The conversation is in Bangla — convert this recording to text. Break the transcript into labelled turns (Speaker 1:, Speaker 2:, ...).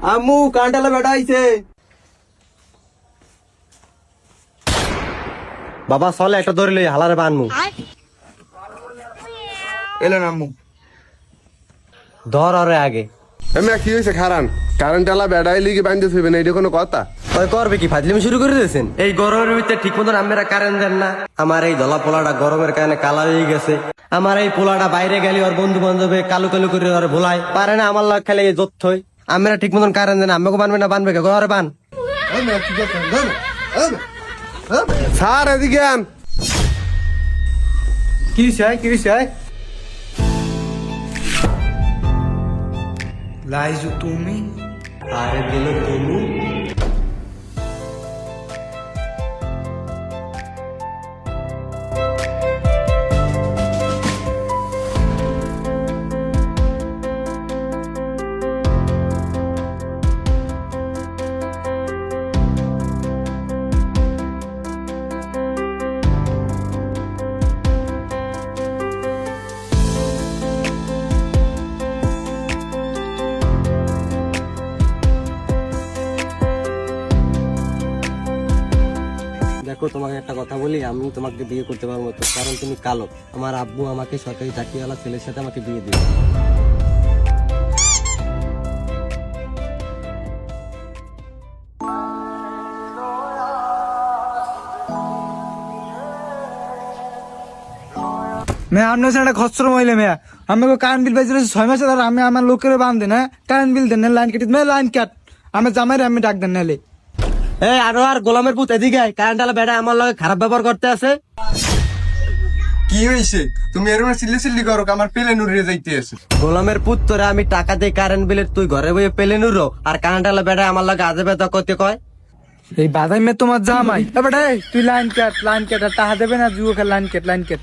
Speaker 1: আম্মু কান্টালা বেটা আইছে। বাবা চলে একটা ধরে লই হালারে বানমু।
Speaker 2: এলেন আম্মু।
Speaker 1: ধর আরে আগে
Speaker 3: এমা কি হয়েছে খারান কারেন্ট আলা বেড়াই লিগে বান্ধে থইবেন এইটা কোনো কথা?
Speaker 1: ওই করবে কি ফাজলিমি শুরু করে দিয়েছেন? এই গরমের ভিতরে ঠিক মতন আমরা কারেন্ট দেন না। আমার এই ধলা পোলাটা গরমের কারণে কালা হয়ে গেছে। আমার এই পোলাটা বাইরে গেলে ওর বন্ধু বান্ধবে কালো কালো করে ওর ভোলায় পারে না। আমার লাগ খেলে জোর থই আমরা ঠিক মতন কারেন্ট দেন। আমাকে বানবে না বানবে কে ঘরে বান।
Speaker 3: স্যার এদিকে আন।
Speaker 2: কি চাই কি চাই? লাইজু তুমি
Speaker 1: আরে দিল তুমি দেখো, তোমাকে একটা কথা বলি, আমি তোমাকে বিয়ে করতে পারবো তো, কারণ তুমি কালো। আমার আব্বু আমাকে সরকারি চাকরিওয়ালা ছেলের সাথে আমাকে বিয়ে দিবে।
Speaker 2: মেয়া আপনার একটা খসর মহিলা মেয়া আমাকে কারেন্ট বিল পাইছিল 6 মাসে। আর আমি আমার লোকের বান্ধে না কারেন্ট বিল দেন লাইন কেটে মেয়ে লাইন কাট আমি জামাই আমি ডাক দেন নালে।
Speaker 1: এই আরো আর গোলামের পুত এদিকে আয়। কারেন্ট আলা বেটা আমার লগে খারাপ ব্যবহার করতে আছে।
Speaker 4: কি হয়েছে? তুমি এরকম চিল্লি চিল্লি করো, আমার পেলে নুড়িয়ে যাইতে আছে।
Speaker 1: গোলামের পুত তোরা আমি টাকা দেই কারেন্ট বিলের, তুই ঘরে বইয়ে পেলে নুরো আর কারেন্ট আলা বেটা আমার লগে আজে বেতা করতে কয়।
Speaker 2: এই বাদাই মে তোমার জামাই এবারে তুই লাইন কাট আর টাকা দেবে না যুবকের লাইন কাট